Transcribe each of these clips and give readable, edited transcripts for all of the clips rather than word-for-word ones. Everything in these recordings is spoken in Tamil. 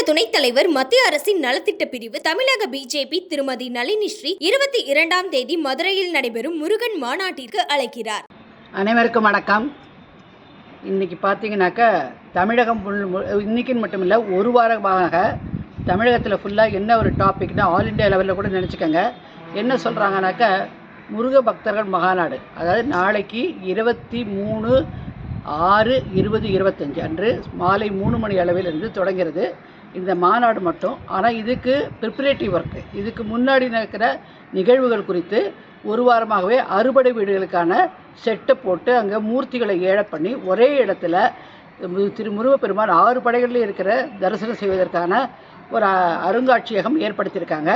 துணைத் தலைவர், மத்திய அரசின் நலத்திட்ட பிரிவு, தமிழக பிஜேபி திருமதி நளினி ஸ்ரீ 22ஆம் தேதி மதுரையில் நடைபெறும் முருகன் மாநாட்டிற்கு அழைக்கிறார். அனைவருக்கும் வணக்கம். இன்னைக்கு பார்த்தீங்கன்னாக்கா தமிழகம் இன்னைக்குன்னு மட்டும் இல்லை, ஒரு வாரமாக தமிழகத்தில் ஃபுல்லாக என்ன ஒரு டாபிக்னா ஆல் இண்டியா லெவலில் கூட நினச்சிக்கோங்க. என்ன சொல்கிறாங்கனாக்கா முருக பக்தர்கள் மகாநாடு, அதாவது நாளைக்கு 23/6/2025 அன்று மாலை 3 மணி அளவிலிருந்து தொடங்கிறது இந்த மாநாடு மட்டும். ஆனால் இதுக்கு ப்ரிப்பரேட்டிவ் ஒர்க்கு, இதுக்கு முன்னாடி நடக்கிற நிகழ்வுகள் குறித்து ஒரு வாரமாகவே அறுபடை வீடுகளுக்கான செட்டை போட்டு அங்கே மூர்த்திகளை ஏழை பண்ணி ஒரே இடத்துல திரு முருகப்பெருமான் 6 படைகளில் இருக்கிற தரிசனம் செய்வதற்கான ஒரு அருங்காட்சியகம் ஏற்படுத்தியிருக்காங்க.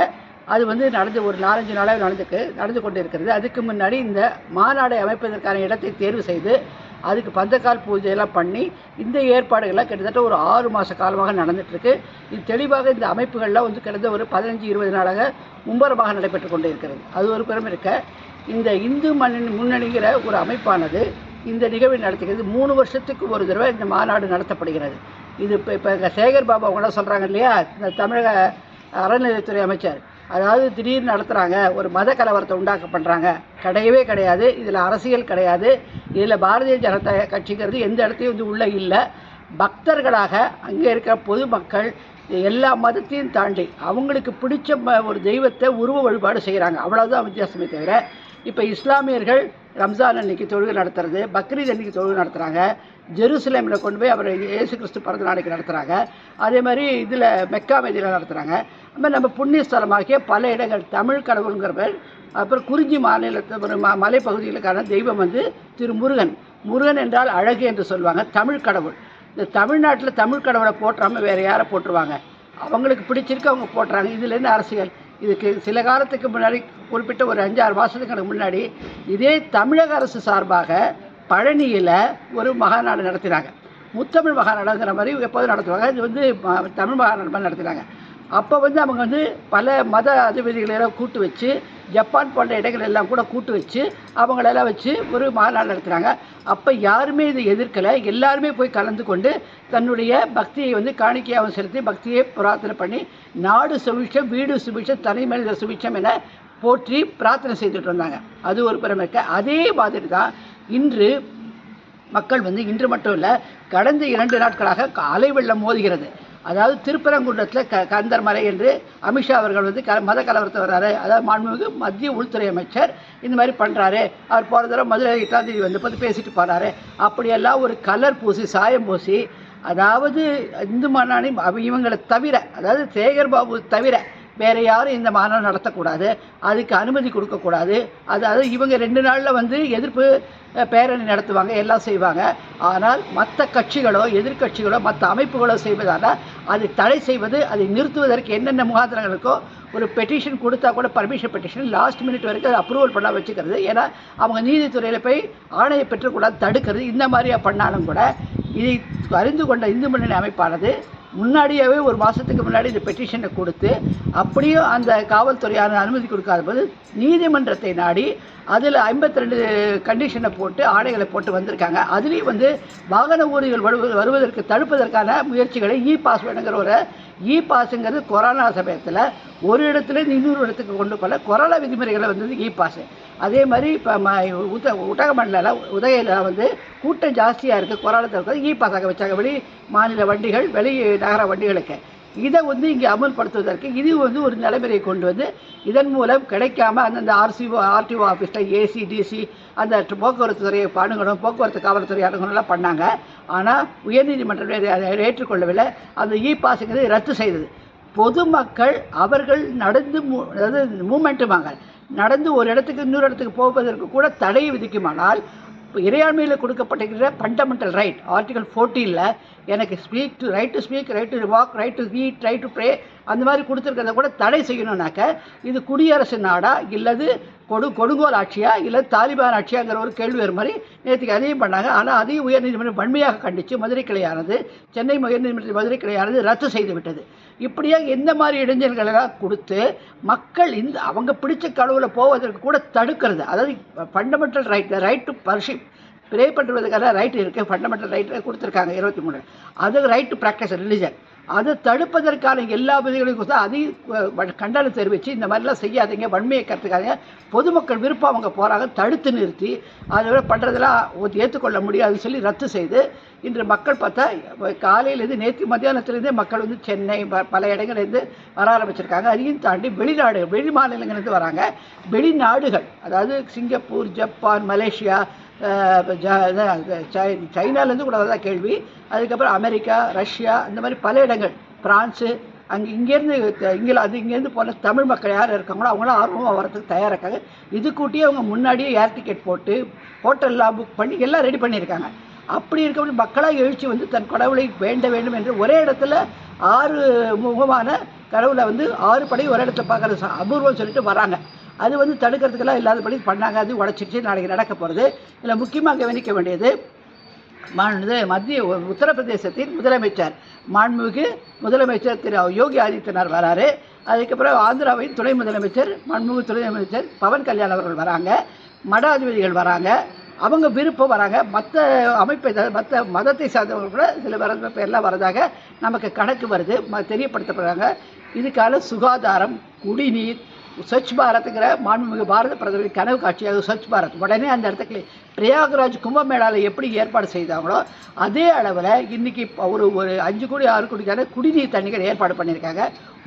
அது நடந்து ஒரு 4-5 நாளாக நடந்து கொண்டு இருக்கிறது. அதுக்கு முன்னாடி இந்த மாநாடை அமைப்பதற்கான இடத்தை தேர்வு செய்து அதுக்கு பந்தக்கால் பூஜையெல்லாம் பண்ணி இந்த ஏற்பாடுகள்லாம் கிட்டத்தட்ட ஒரு 6 மாத காலமாக நடந்துகிட்ருக்கு. இது தெளிவாக இந்த அமைப்புகள்லாம் கிட்டத்தட்ட ஒரு 15-20 நாளாக மும்பரமாக நடைபெற்று கொண்டு இருக்கிறது. அது ஒரு புறம் இருக்க, இந்த இந்து முன்னணிங்கிற ஒரு அமைப்பானது இந்த நிகழ்வை நடத்துகிறது. 3 வருஷத்துக்கு ஒரு தடவை இந்த மாநாடு நடத்தப்படுகிறது. இது இப்போ சேகர் பாபு அவங்களாம் சொல்கிறாங்க இல்லையா, இந்த தமிழக அறநிலையத்துறை அமைச்சர், அதாவது திடீர்னு நடத்துகிறாங்க, ஒரு மத கலவரத்தை உண்டாக்க பண்ணுறாங்க. கிடையவே கிடையாது. இதில் அரசியல் கிடையாது. இதில் பாரதிய ஜனதா கட்சிங்கிறது எந்த இடத்தையும் உள்ளே இல்லை. பக்தர்களாக அங்கே இருக்கிற பொதுமக்கள் எல்லா மதத்தையும் தாண்டி அவங்களுக்கு பிடிச்ச ஒரு தெய்வத்தை உருவ வழிபாடு செய்கிறாங்க. அவ்வளோதான் வித்தியாசமே தவிர, இப்போ இஸ்லாமியர்கள் ரம்ஜான் அன்னைக்கு தொழுகை நடத்துறது, பக்ரீத் அன்னைக்கு தொழுகை நடத்துகிறாங்க. ஜெருசலேமில் கொண்டு போய் அவர் இயேசு கிறிஸ்து பிறந்த நாளைக்கு நடத்துகிறாங்க. அதே மாதிரி இதில் மெக்கா மதீனாவில் நடத்துகிறாங்க. அது மாதிரி நம்ம புண்ணிய ஸ்தலமாகிய பல இடங்கள் தமிழ் கடவுளுங்கிறவர். அப்புறம் குறிஞ்சி மாநிலத்து ஒரு மலைப்பகுதிகளுக்கான தெய்வம் திரு முருகன். முருகன் என்றால் அழகு என்று சொல்லுவாங்க. தமிழ் கடவுள். இந்த தமிழ்நாட்டில் தமிழ் கடவுளை போட்டுறாமல் வேறு யாரை போட்டுருவாங்க? அவங்களுக்கு பிடிச்சிருக்கு, அவங்க போட்டுறாங்க. இதில் என்ன அரசியல்? இதுக்கு சில காலத்துக்கு முன்னாடி, குறிப்பிட்ட ஒரு 5-6 மாதத்துக்கு முன்னாடி இதே தமிழக அரசு சார்பாக பழனியில் ஒரு மகாநாடு நடத்தினாங்க. முத்தமிழ் மகாநாடுங்கிற மாதிரி எப்போதும் நடத்துவாங்க. இது தமிழ் மகாநாடு மாதிரி நடத்தினாங்க. அப்போ அவங்க பல மத அதிபதிகளெல்லாம் கூட்டு வச்சு, ஜப்பான் போன்ற இடங்கள் எல்லாம் கூட கூட்டு வச்சு அவங்களெல்லாம் வச்சு ஒரு மாநாடு நடத்துகிறாங்க. அப்போ யாருமே இதை எதிர்க்கலை. எல்லாருமே போய் கலந்து கொண்டு தன்னுடைய பக்தியை காணிக்கையாகவும் செலுத்தி பக்தியை பிரார்த்தனை பண்ணி நாடு சுபிட்சம், வீடு சுபிட்சம், தனி மனித சுபிட்சம் என போற்றி பிரார்த்தனை செய்துட்டு வந்தாங்க. அது ஒரு பெருமைக்க. அதே மாதிரி தான் இன்று மக்கள் இன்று மட்டும் இல்லை, கடந்த 2 நாட்களாக அலை வெள்ளம் மோதுகிறது. அதாவது திருப்பரங்குன்றத்தில் கந்தர் மலை என்று அமித்ஷா அவர்கள் மத கலவரத்தை வர்றாரு. அதாவது மாண்புமிகு மத்திய உள்துறை அமைச்சர் இந்த மாதிரி பண்ணுறாரு. அவர் போகிற தடவை மதுரை 8ஆம் தேதி பார்த்து பேசிட்டு போகிறாரு. அப்படியெல்லாம் ஒரு கலர் பூசி, சாயம் பூசி, அதாவது இந்து மாநாடு இவங்களை தவிர, அதாவது சேகர் பாபு தவிர வேறு யாரும் இந்த மாநாடு நடத்தக்கூடாது, அதுக்கு அனுமதி கொடுக்கக்கூடாது. அதாவது இவங்க 2 நாளில் எதிர்ப்பு பேரணி நடத்துவாங்க, எல்லாம் செய்வாங்க. ஆனால் மற்ற கட்சிகளோ எதிர்கட்சிகளோ மற்ற அமைப்புகளோ செய்வதால் அதை தடை செய்வது, அதை நிறுத்துவதற்கு என்னென்ன முகாந்திரங்கள் இருக்கோ, ஒரு பெட்டிஷன் கொடுத்தா கூட பர்மிஷன் பெட்டிஷன் லாஸ்ட் மினிட் வரைக்கும் அதை அப்ரூவல் பண்ண வச்சுக்கிறது. ஏன்னா அவங்க நீதித்துறையில் போய் ஆணையை பெற்றுக்கூடாது தடுக்கிறது. இந்த மாதிரியாக பண்ணாலும் கூட இதை அறிந்து கொண்ட இந்து முன்னணி அமைப்பானது முன்னாடியாகவே ஒரு மாதத்துக்கு முன்னாடி இந்த பெட்டிஷனை கொடுத்து, அப்படியும் அந்த காவல்துறையான அனுமதி கொடுக்காத போது நீதிமன்றத்தை நாடி அதில் 52 கண்டிஷனை போட்டு ஆணைகளை போட்டு வந்திருக்காங்க. அதுலேயும் வாகன ஊழியர்கள் வருவதற்கு தடுப்பதற்கான முயற்சிகளை பாஸ் வேணுங்கிற ஒரு பாஸுங்கிறது கொரோனா சமயத்தில் ஒரு இடத்துலேருந்து இன்னொரு இடத்துக்கு கொண்டு போல கொரோனா விதிமுறைகளை பாஸ். அதே மாதிரி இப்போ உதகமண்டல உதகையில் கூட்டம் ஜாஸ்தியாக இருக்குது, கொரோனா பாஸாக வச்சாங்க வெளி மாநில வண்டிகள், வெளி நகர வண்டிகளுக்கு. இதை இங்கே அமல்படுத்துவதற்கு இது ஒரு நடைமுறையை கொண்டு இதன் மூலம் கிடைக்காம அந்தந்த ஆர்டிஓ ஆஃபீஸில் ஏசி டிசி அந்த போக்குவரத்து துறையை அணுகணும், போக்குவரத்து காவல்துறை அணுகணும்லாம் பண்ணாங்க. ஆனால் உயர்நீதிமன்றம் அதை ஏற்றுக்கொள்ளவில்லை. அந்த பாஸுங்கிறது ரத்து செய்தது. பொதுமக்கள் அவர்கள் நடந்து, அதாவது மூமெண்ட்டுமாங்க, நடந்து ஒரு இடத்துக்கு இன்னொரு இடத்துக்கு போவதற்கு கூட தடை விதிக்குமானால், இறையாண்மையில் கொடுக்கப்பட்டிருக்கிற ஃபண்டமெண்டல் ரைட் ஆர்டிகல் 14 எனக்கு right to speak, right to walk, right to eat, right to pray அந்த மாதிரி கொடுத்துருக்கிறத கூட தடை செய்யணும்னாக்க இது குடியரசு நாடா இல்லது கொடுங்கோல் ஆட்சியா இல்லை தாலிபான் ஆட்சியாங்கிற ஒரு கேள்வி வரும் மாதிரி நேற்றுக்கு அதையும் பண்ணாங்க. ஆனால் அதையும் உயர்நீதிமன்றம் வன்மையாக கண்டித்து மதுரை கிளையானது, சென்னை உயர்நீதிமன்ற மதுரை கிளையானது ரத்து செய்து விட்டது. இப்படியாக எந்த மாதிரி இடைஞ்சல்களெல்லாம் கொடுத்து மக்கள் அவங்க பிடிச்ச கடவுளை போவதற்கு கூட தடுக்கிறது. அதாவது fundamental right, right to worship, pray பண்ணுறதுக்கான ரைட் இருக்குது, ஃபண்டமெண்டல் ரைட்டு கொடுத்துருக்காங்க 23. அது ரைட் டு ப்ராக்டிஸ் ரிலிஜன். அதை தடுப்பதற்கான எல்லா விதிகளையும் அதையும் கண்டனம் தெரிவித்து இந்த மாதிரிலாம் செய்யாதீங்க, வன்மையை கற்றுக்காதீங்க, பொதுமக்கள் விருப்பம் அவங்க போகிறாங்க தடுத்து நிறுத்தி அதை பண்ணுறதெல்லாம் ஏற்றுக்கொள்ள முடியாதுன்னு சொல்லி ரத்து செய்து இன்று மக்கள் பார்த்தா காலையிலேருந்து நேற்று மத்தியானத்துலேருந்தே மக்கள் வந்து சென்னை பல இடங்கள்லேருந்து வர ஆரம்பிச்சிருக்காங்க. அதையும் தாண்டி வெளி மாநிலங்கள்லேருந்து வராங்க. வெளிநாடுகள் அதாவது சிங்கப்பூர், ஜப்பான், மலேசியா, சைனாலேருந்து கூட வரதா கேள்வி. அதுக்கப்புறம் அமெரிக்கா, ரஷ்யா, இந்த மாதிரி பல இடங்கள், பிரான்ஸு, இங்கேருந்து போன தமிழ் மக்கள் யார் இருக்காங்களோ அவங்களும் ஆர்வமாக வரதுக்கு தயாராக இருக்காங்க. இது கூட்டியே அவங்க முன்னாடியே ஏர் டிக்கெட் போட்டு ஹோட்டல்லாம் புக் பண்ணி எல்லாம் ரெடி பண்ணியிருக்காங்க. அப்படி இருக்கக்கூடிய மக்களாக எழுச்சி வந்து தன் கடவுளை வேண்ட வேண்டும் என்று ஒரே இடத்துல 6 முகமான கடவுளை வந்து 6 படை ஒரே இடத்துல பார்க்குறது அபூர்வம் சொல்லிட்டு வராங்க. அது வந்து தடுக்கிறதுக்கெல்லாம் இல்லாதபடி பண்ணாங்க. அது உடச்சிச்சு நாளைக்கு நடக்க போகிறது. இதில் முக்கியமாக கவனிக்க வேண்டியது மத்திய உத்தரப்பிரதேசத்தின் முதலமைச்சர் மாண்புமிகு முதலமைச்சர் திரு யோகி ஆதித்யநாத் வராரு. அதுக்கப்புறம் ஆந்திராவின் துணை முதலமைச்சர் மாண்புமிகு துணை முதலமைச்சர் பவன் கல்யாண் அவர்கள் வராங்க. மடாதிபதிகள் வராங்க. அவங்க விருப்பம் வராங்க. மற்ற அமைப்பை மற்ற மதத்தை சார்ந்தவர்கள் கூட சில பேர்லாம் வரதாக நமக்கு கணக்கு வருது, தெரியப்படுத்தப்படுறாங்க. இதுக்கான சுகாதாரம், குடிநீர், ஸ்வச் பாரத்ங்கிற மாண்புமிகு பாரத பிரதமரின் கனவு காட்சியாக ஸ்வச் பாரத் உடனே அந்த இடத்துக்கு பிரயாக்ராஜ் கும்பமேளாவில் எப்படி ஏற்பாடு செய்தாங்களோ அதே அளவில் இன்றைக்கி ஒரு 5 கோடி 6 கோடிக்கான குடிநீர் தண்ணிகள் ஏற்பாடு பண்ணியிருக்காங்க.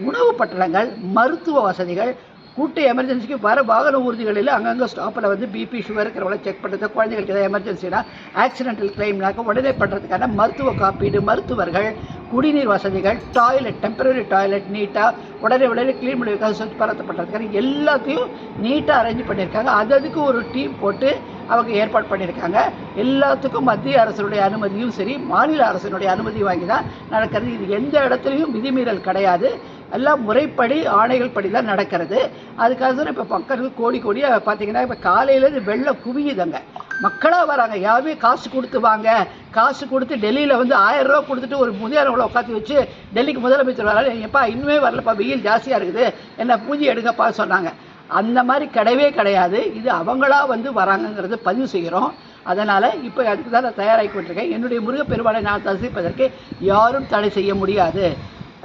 உணவு பட்டணங்கள், மருத்துவ வசதிகள், கூட்டு எமர்ஜென்சிக்கு வர வாகன ஊர்திகளில் அங்கங்கே ஸ்டாப்பில் வந்து பிபி சுகர் இருக்கிறவங்கள செக் பண்ணுறது, குழந்தைகளுக்கு ஏதாவது எமர்ஜென்சினா ஆக்சிடென்டல் கிளைம்னாக்க உடனே பண்ணுறதுக்கான மருத்துவ காப்பீடு, மருத்துவர்கள், குடிநீர் வசதிகள், டாய்லெட், டெம்பரரி டாய்லெட் நீட்டாக உடனே க்ளீன் பண்ணி சுத்தம் பண்ணுறதுக்கான எல்லாத்தையும் நீட்டாக அரேஞ்ச் பண்ணியிருக்காங்க. அதுக்கு ஒரு டீம் போட்டு அவங்க ஏற்பாடு பண்ணியிருக்காங்க. எல்லாத்துக்கும் மத்திய அரசினுடைய அனுமதியும் சரி, மாநில அரசினுடைய அனுமதி வாங்கி தான் நடக்கிறது. இது எந்த இடத்துலையும் விதிமீறல் கிடையாது. எல்லாம் முறைப்படி ஆணைகள் படி தான் நடக்கிறது. அதுக்காக தான் இப்போ மக்களுக்கு கோடியாக பார்த்தீங்கன்னா இப்போ காலையிலேருந்து வெள்ளம் குவியுதுங்க. மக்களாக வராங்க. யாருமே காசு கொடுத்து வாங்க, காசு கொடுத்து டெல்லியில் வந்து 1000 ரூபா கொடுத்துட்டு ஒரு முதியோர்களை உட்காந்து வச்சு டெல்லிக்கு முதலமைச்சர் வராரு, எப்பா இன்னுமே வரலப்பா, வெயில் ஜாஸ்தியாக இருக்குது, என்ன பூஜை எடுங்கப்பா சொன்னாங்க. அந்த மாதிரி கிடையாது. இது அவங்களா வந்து வராங்கங்கிறது பதிவு செய்கிறோம். அதனால் இப்போ அதுக்கு தான் நான் தயாராகி கொண்டிருக்கேன். என்னுடைய முருகப்பெருமானை நான் தரிசிப்பதற்கு யாரும் தடை செய்ய முடியாது.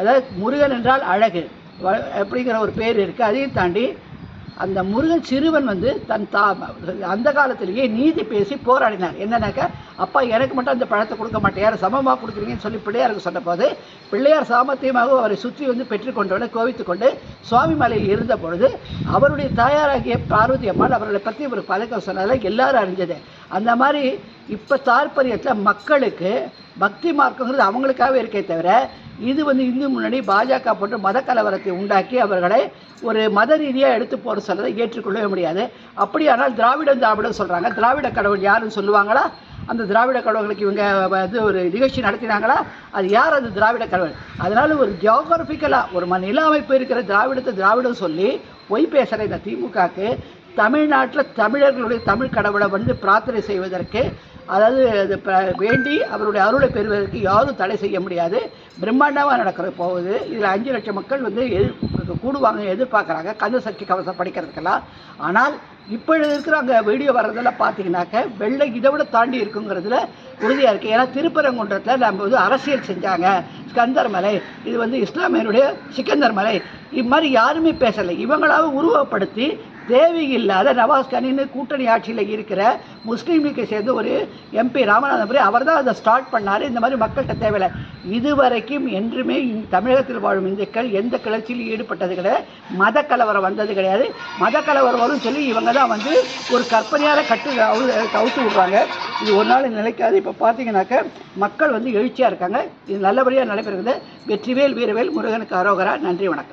அதாவது முருகன் என்றால் அழகு அப்படிங்கிற ஒரு பேர் இருக்குது. அதையும் தாண்டி அந்த முருகன் சிறுவன் வந்து அந்த காலத்திலேயே நீதி பேசி போராடினார். என்னன்னாக்கா, அப்பா எனக்கு மட்டும் அந்த பழத்தை கொடுக்க மாட்டேன், யாரும் சமமாக கொடுக்குறீங்கன்னு சொல்லி பிள்ளையாருக்கு சொன்னபோது பிள்ளையார் சாமர்த்தியமாக அவரை சுற்றி வந்து பெற்றுக்கொண்டவுடனே கோவித்து கொண்டு சுவாமி மலையில் இருந்த பொழுது அவருடைய தாயாராகிய பார்வதி அம்மாள் அவர்களை பற்றி ஒரு பதக்கம் சொன்னதில் எல்லாரும் அறிஞ்சது. அந்த மாதிரி இப்போ தாற்பயத்தில் மக்களுக்கு பக்தி மார்க்கங்கிறது அவங்களுக்காகவே இருக்கே தவிர இது வந்து இந்து முன்னணி பாஜக போட்டு மத கலவரத்தை உண்டாக்கி அவர்களை ஒரு மத ரீதியாக எடுத்து போட சொல்றதை ஏற்றுக்கொள்ளவே முடியாது. அப்படியானால் திராவிடம் சொல்கிறாங்க. திராவிட கடவுள் யாருன்னு சொல்லுவாங்களா? அந்த திராவிட கடவுளுக்கு இவங்க வந்து ஒரு நிகழ்ச்சி நடத்தினாங்களா? அது யார் அது திராவிட கடவுள்? அதனால் ஒரு ஜியோகிராஃபிக்கலாக ஒரு நில அமைப்பு இருக்கிற திராவிடம் சொல்லி பொய் பேசுகிற இந்த திமுகவுக்கு தமிழ்நாட்டில் தமிழர்களுடைய தமிழ் கடவுளை வந்து பிரார்த்தனை செய்வதற்கு, அதாவது அது வேண்டி அவருடைய அருளை பெறுவதற்கு யாரும் தடை செய்ய முடியாது. பிரம்மாண்டமாக நடக்கிறது போகுது. இதில் 5 லட்சம் மக்கள் வந்து கூடுவாங்க எதிர்பார்க்குறாங்க கந்த சக்தி கவசம் படிக்கிறதுக்கெல்லாம். ஆனால் இப்பொழுது இருக்கிற அங்கே வீடியோ வர்றதெல்லாம் பார்த்தீங்கன்னாக்க வெள்ளை இதை விட தாண்டி இருக்குங்கிறதுல உறுதியாக இருக்குது. ஏன்னா திருப்பரங்குன்றத்தில் நம்ம வந்து அரசியல் செஞ்சாங்க. ஸ்கந்தர் மலை, இது வந்து இஸ்லாமியருடைய சிக்கந்தர் மலை, இது மாதிரி யாருமே பேசலை. இவங்களாக உருவப்படுத்தி தேவையில்லாத நவாஸ் கனின்னு கூட்டணி ஆட்சியில் இருக்கிற முஸ்லீமுக்கு சேர்ந்து ஒரு எம்பி ராமநாதபுரி அவர் தான் அதை ஸ்டார்ட் பண்ணார். இந்த மாதிரி மக்கள்கிட்ட தேவையில்லை. இதுவரைக்கும் என்றுமே தமிழகத்தில் வாழும் இந்துக்கள் எந்த கிளர்ச்சியிலும் ஈடுபட்டது கிடையாது. மத கலவரம் வந்தது கிடையாது. மத கலவரம் வரும்னு சொல்லி இவங்க தான் வந்து ஒரு கற்பனையான கவுத்து விடுறாங்க. இது ஒரு நாள் நிலைக்காது. இப்போ பார்த்தீங்கன்னாக்க மக்கள் வந்து எழுச்சியாக இருக்காங்க. இது நல்லபடியாக நடைபெறுகிறது. வெற்றிவேல் வீரவேல் முருகனுக்கு அரோகரா. நன்றி, வணக்கம்.